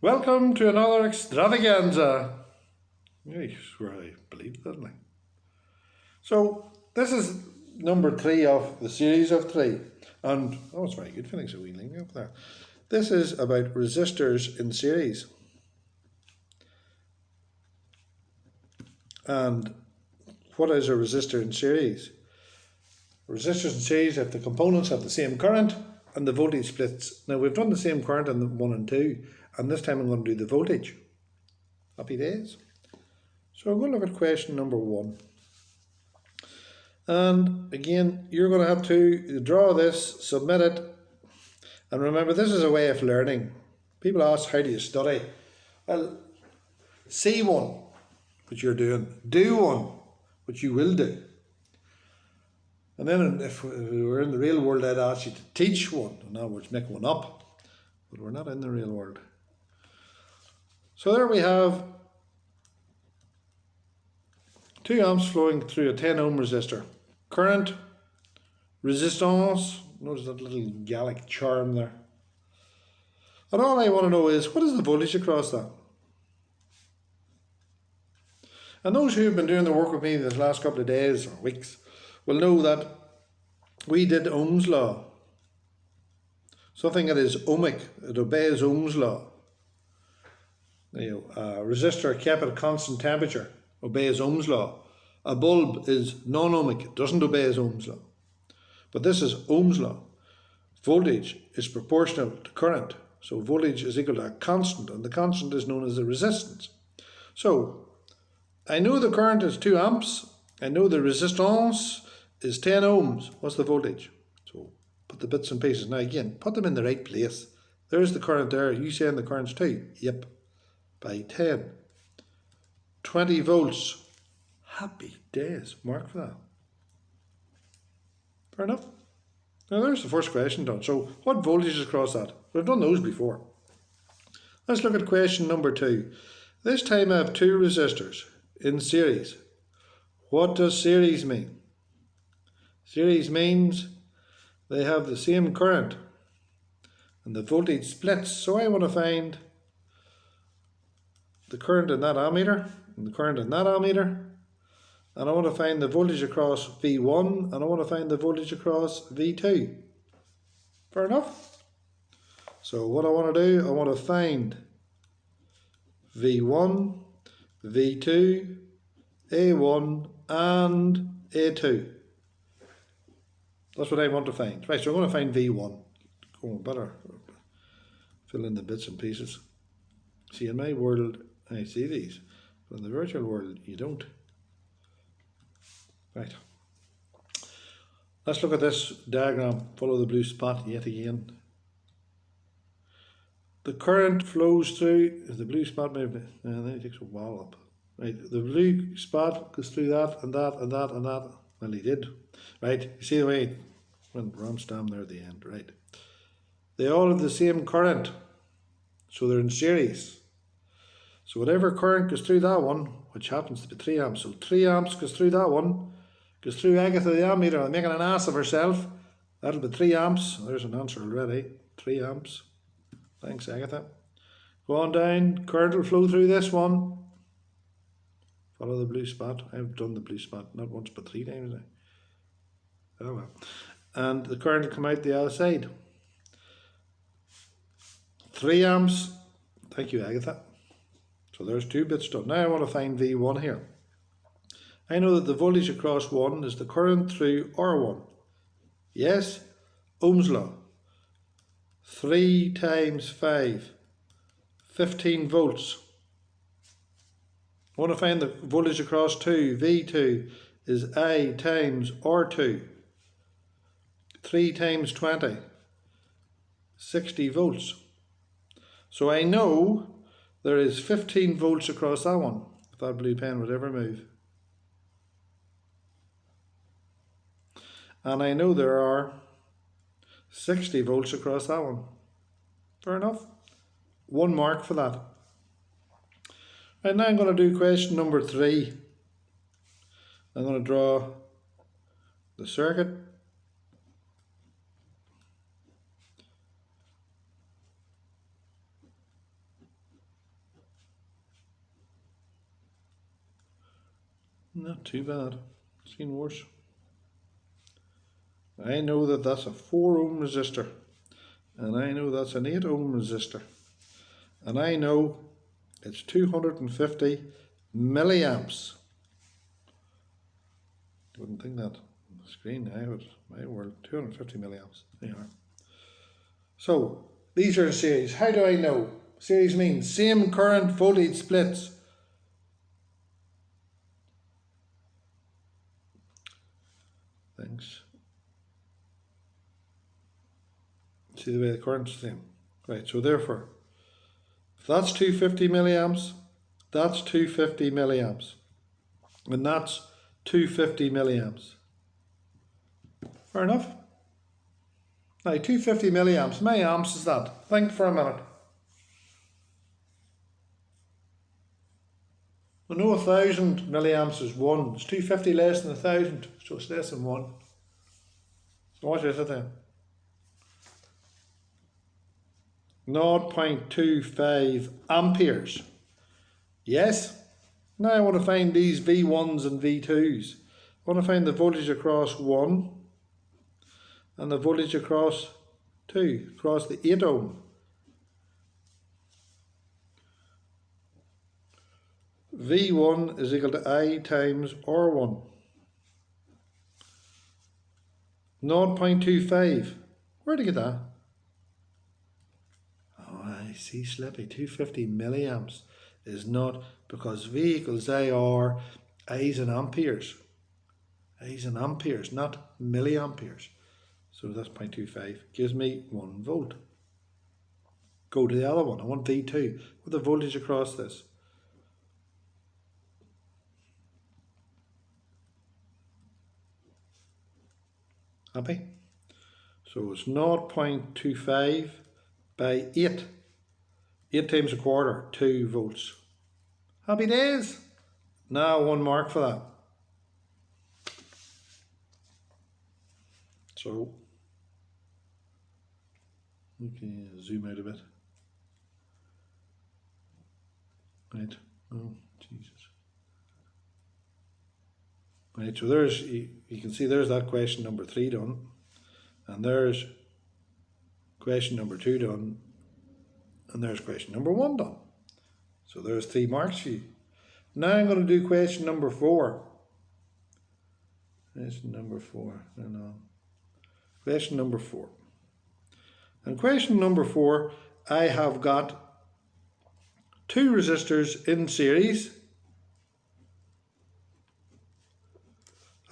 Welcome to another extravaganza. I swear I believed that, like. So this is number 3 of the series of 3, and oh, it's very good. Feeling so wheeling up there. This is about resistors in series, and what is a resistor in series? Resistors in series, if the components have the same current and the voltage splits. Now we've done the same current in the 1 and 2, and this time I'm going to do the voltage. Happy days. So I'm going to look at question number 1. And again, you're going to have to draw this, submit it, and remember this is a way of learning. People ask, how do you study? Well, see one, which you're doing, do one, which you will do. And then if we were in the real world, I'd ask you to teach one, in other words, make one up. But we're not in the real world. So there we have 2 amps flowing through a 10 ohm resistor. Current, resistance, notice that little Gallic charm there. And all I want to know is, what is the voltage across that? And those who have been doing the work with me this last couple of days or weeks will know that we did Ohm's law. Something that is ohmic, it obeys Ohm's law. A resistor kept at a constant temperature obeys Ohm's law. A bulb is non-ohmic, it doesn't obey Ohm's law. But this is Ohm's law. Voltage is proportional to current. So voltage is equal to a constant, and the constant is known as the resistance. So I know the current is 2 amps. I know the resistance is 10 ohms. What's the voltage? So put the bits and pieces. Now again, put them in the right place. There's the current there. You saying the current's 2? Yep. By 10. 20 volts. Happy days. Mark for that. Fair enough. Now there's the first question done. So what voltage is across that? We've done those before. Let's look at question number 2. This time I have 2 resistors in series. What does series mean? Series means they have the same current and the voltage splits. So I want to find the current in that ammeter and the current in that ammeter, and I want to find the voltage across V1 and I want to find the voltage across V2. Fair enough? So what I want to do, I want to find V1, V2, A1 and A2. That's what I want to find. Right, so I'm going to find V1. Oh, better fill in the bits and pieces. See, in my world, I see these, but in the virtual world, you don't. Right. Let's look at this diagram. Follow the blue spot yet again. The current flows through, is the blue spot maybe, and then it takes a while up. Right, the blue spot goes through that and that and that and that. Well, he did. Right, you see the way it went Ramstam there at the end, right? They all have the same current, so they're in series. So whatever current goes through that one, which happens to be 3 amps, so 3 amps goes through that one, goes through Agatha the ammeter, and making an ass of herself. That'll be 3 amps. There's an answer already. 3 amps. Thanks, Agatha. Go on down. Current will flow through this one. Follow the blue spot. I've done the blue spot not once but 3 times now. Oh well. And the current will come out the other side. 3 amps. Thank you, Agatha. So there's 2 bits done. Now I want to find V1 here. I know that the voltage across 1 is the current through R1. Yes? Ohm's law. 3 times 5. 15 volts. I want to find the voltage across 2. V2 is I times R2. 3 times 20. 60 volts. So I know there is 15 volts across that one, if that blue pen would ever move. And I know there are 60 volts across that one. Fair enough. 1 mark for that. Right, now I'm going to do question number 3. I'm going to draw the circuit. Not too bad. Seen worse. I know that that's a 4 ohm resistor, and I know that's an 8 ohm resistor, and I know it's 250 milliamps. Wouldn't think that on the screen. I would, my word, 250 milliamps. They are. So these are a series. How do I know? Series means same current voltage splits. Thanks. See the way the current's the same. Right, so therefore, if that's 250 milliamps, that's 250 milliamps. And that's 250 milliamps. Fair enough. Now 250 milliamps, how many amps is that? Think for a minute. We know 1000 milliamps is 1. It's 250 less than 1000, so it's less than 1. So what is it then? 0.25 amperes. Yes? Now I want to find these V1s and V2s. I want to find the voltage across 1 and the voltage across 2, across the 8 ohm. V1 is equal to I times R1. 0.25. Where'd you get that? Oh, I see, Slippy. 250 milliamps is not, because V equals IR, I's in amperes. I's in amperes, not milliamperes. So that's 0.25. Gives me 1 volt. Go to the other one. I want V2. With the voltage across this. Happy? So it's 0.25 by 8. 8 times a quarter, 2 volts. Happy days? Now 1 mark for that. So, okay, zoom out a bit. Right, oh, Jesus. Right, so there's, you can see there's that question number 3 done. And there's question number 2 done. And there's question number 1 done. So there's 3 marks for you. Now I'm going to do question number 4. Question number 4. Question number 4. And question number 4, I have got 2 resistors in series.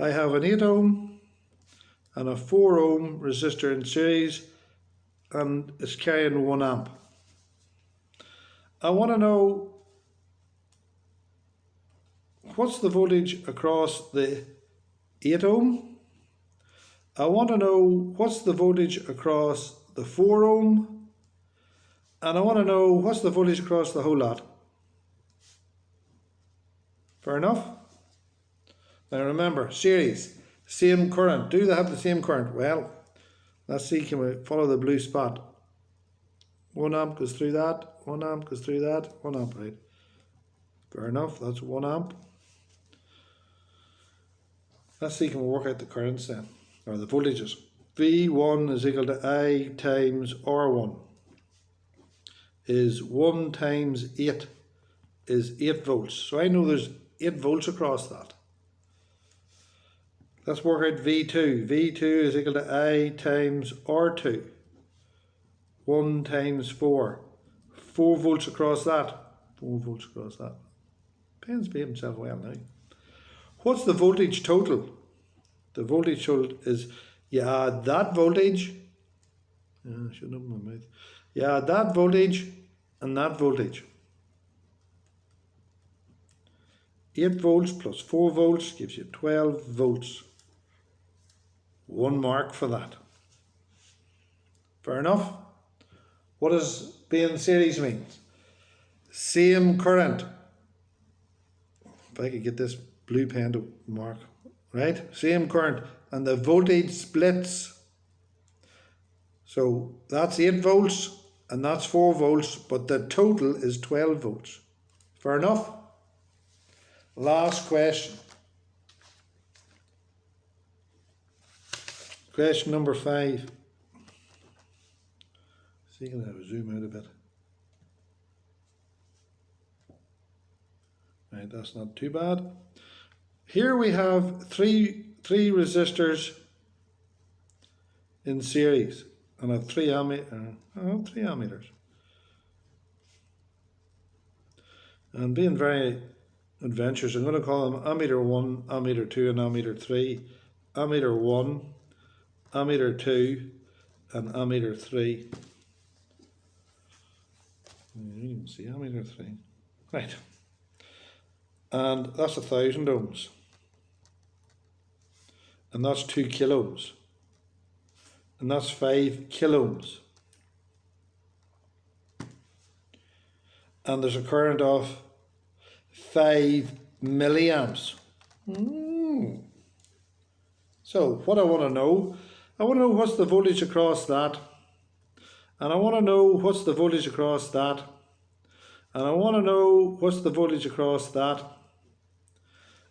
I have an 8 ohm and a 4 ohm resistor in series, and it's carrying 1 amp. I want to know what's the voltage across the 8 ohm. I want to know what's the voltage across the 4 ohm. And I want to know what's the voltage across the whole lot. Fair enough? Now remember, series, same current. Do they have the same current? Well, let's see, can we follow the blue spot? 1 amp goes through that, 1 amp goes through that, 1 amp, right? Fair enough, that's 1 amp. Let's see, can we work out the currents then, or the voltages? V1 is equal to I times R1. Is 1 times 8 is 8 volts. So I know there's 8 volts across that. Let's work out V2. V2 is equal to I times R2. 1 times 4. 4 volts across that. 4 volts across that. Pen's behaved himself well now. What's the voltage total? The voltage total is, you add that voltage. I shouldn't open my mouth. You add that voltage and that voltage. 8 volts plus 4 volts gives you 12 volts. 1 mark for that. Fair enough? What does being series mean? Same current. If I could get this blue pen to mark. Right? Same current. And the voltage splits. So that's 8 volts and that's 4 volts, but the total is 12 volts. Fair enough? Last question. Question number 5. See, can I zoom out a bit? Right, that's not too bad. Here we have three resistors in series, and I have 3 ammeters. And being very adventurous, I'm going to call them ammeter 1, ammeter 2, and ammeter 3. Ammeter 1, ammeter 2, and ammeter 3. You can see ammeter 3. Right. And that's 1,000 ohms. And that's 2 kiloohms. And that's 5 kiloohms. And there's a current of 5 milliamps. So what I want to know what's the voltage across that, and I want to know what's the voltage across that, and I want to know what's the voltage across that,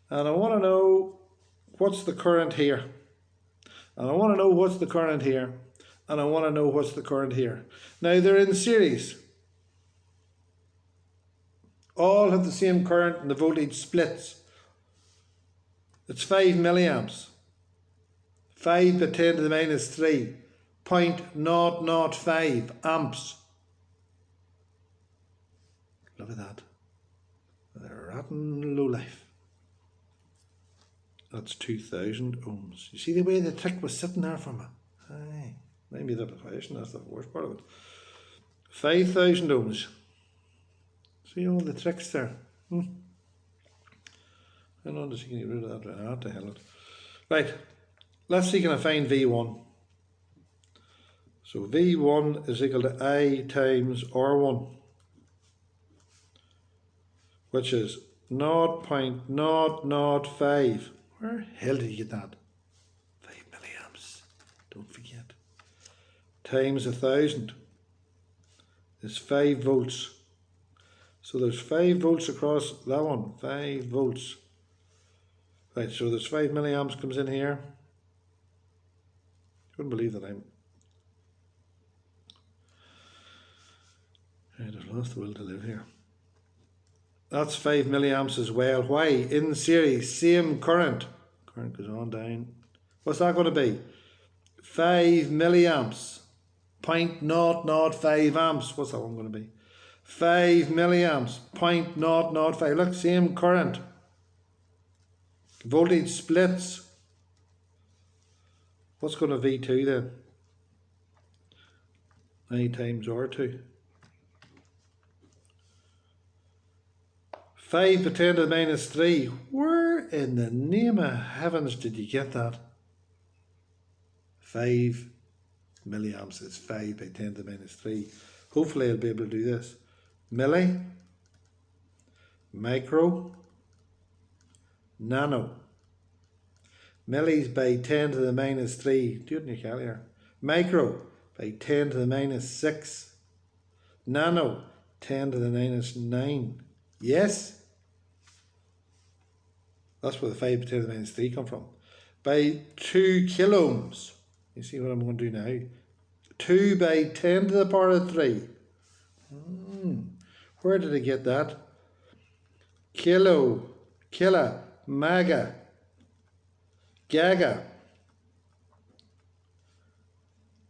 and I want to know what's the current here, and I want to know what's the current here, and I want to know what's the current here. Now they're in series. All have the same current and the voltage splits. It's 5 milliamps. 5 to 10 to the minus 3. 0.005 amps. Look at that. They're rotten low life. That's 2,000 ohms. You see the way the trick was sitting there for me? Aye. Maybe the question, that's the worst part of it. 5,000 ohms. See all the tricks there. I don't just get rid of that. What the hell? Right. Let's see, can I find V1? So V1 is equal to I times R1, which is 0.005. Where the hell did you get that? 5 milliamps. Don't forget. Times 1,000 is 5 volts. So there's 5 volts across that one. 5 volts. Right, so there's 5 milliamps comes in here. Couldn't believe that I just lost the will to live here. That's 5 milliamps as well. Why? In series, same current. Current goes on down. What's that going to be? 5 milliamps. 0.005 amps. What's that one going to be? 5 milliamps. 0.005. Look, same current. Voltage splits. What's going to V2 then? I times R2. 5 to 10 to the minus 3. Where in the name of heavens did you get that? 5 milliamps is 5 by 10 to the minus 3. Hopefully I'll be able to do this. Milli, micro, nano. Millis by 10 to the minus 3. Do it in your calculator. Micro by 10 to the minus 6. Nano, 10 to the minus 9. Yes? That's where the 5 by 10 to the minus 3 come from. By 2 kiloohms. You see what I'm going to do now? 2 by 10 to the power of 3. Where did I get that? Kilo, killa, mega, gaga.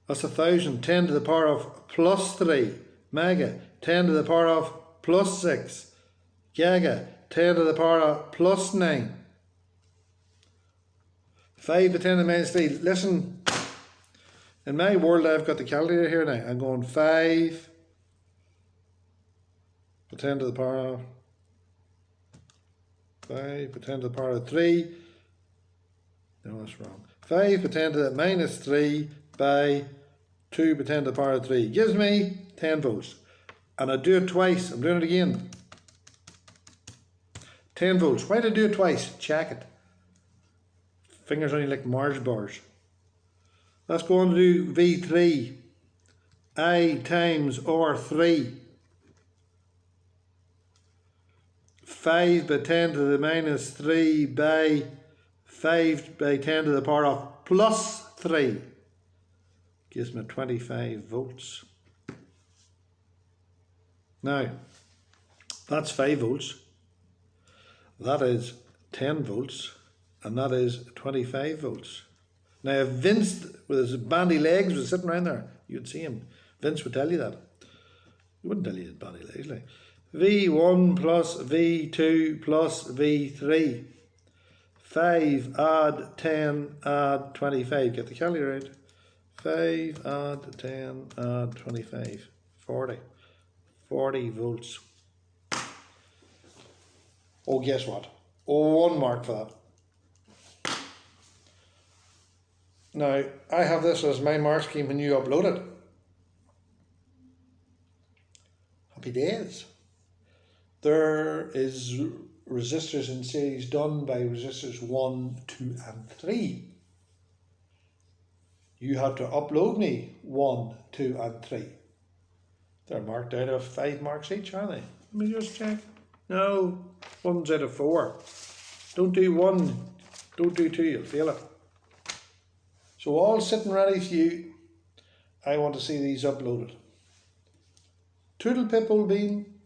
That's 1,000. 10 to the power of plus 3. Mega, 10 to the power of plus 6. Gaga, 10 to the power of plus 9. 5 to 10 to the minus 3. Listen, in my world I've got the calculator here now. I'm going 5 to 10 to the power of 5 to 10 to the power of 3. No, that's wrong. 5 to 10 to the minus 3 by 2 to 10 to the power of 3 gives me 10 volts. And I do it twice. I'm doing it again. 10 volts. Why did I do it twice? Check it. Fingers only like Mars bars. Let's go on to do V3. I times R3. 5 by 10 to the minus 3 by 5 by 10 to the power of plus 3 gives me 25 volts. Now, that's 5 volts, that is 10 volts, and that is 25 volts. Now, if Vince, with his bandy legs, was sitting around there, you'd see him. Vince would tell you that. He wouldn't tell you his bandy legs, like. V1 plus V2 plus V3. 5 add 10 add 25. Get the calculator out. 5 add 10 add 25. 40. 40 volts. Oh, guess what? Oh, 1 mark for that. Now, I have this as my mark scheme when you upload it. Happy days. There is resistors in series done by resistors 1, 2 and 3. You have to upload me 1, 2 and 3. They're marked out of 5 marks each, aren't they? Let me just check. No, 1's out of 4. Don't do 1, don't do 2, you'll fail it. So all sitting ready for you. I want to see these uploaded. Toodle pip, old bean.